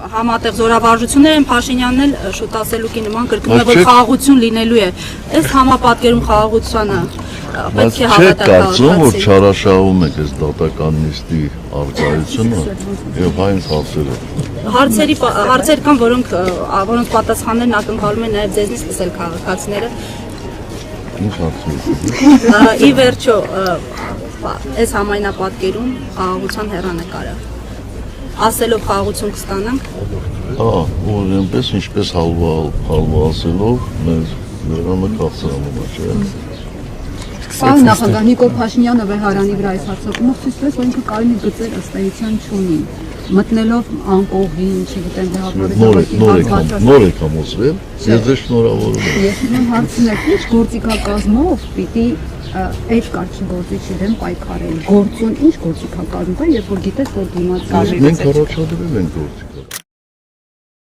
համատեղ զորավարժություններ են Փաշինյանն էլ շուտ ասելուկի նման կրկնում է, որ խաղաղություն լինելու է։ Այս համապատկերում խաղաղությանը պետք է հավատալ։ Չեք կարծում, որ չարաշահում եք այս դատական նիստի առկայությունը եւ այն հարցերը։ Հարցեր կան, որոնց պատասխաններն ակնկալում են նաև ձեզնից լսել քաղաքացիները։ Ինչ հարցեր։ Ի վերջո, այս համայնապատկերում խաղաղության հեռանկարը ասելով խաղաղություն կստանանք։ Ու այնպես ինչպես հալվա ասելով մեր Երանը կաղցրանում է, չէ՞։ Պարոն նախագահ Նիկոլ Փաշինյանը վեհարանի վրա այս հարձակումը ցույց տվեց, որ ինքը կարելի գծեր ըստ էության չունի, մտնելով անկողին, չգիտեմ, նոր եք համոզվել, ես ձեզ շնորհավորում եմ։ Ես ուզում հարցնել, ինչ գործիքակազմով պիտի այդ կարգի գործիչի դեմ պայքարել, գործուն ինչ գործիքակազմ կա, երբ որ գիտես, որ դիմաց Մենք առաջադրել ենք գործիք։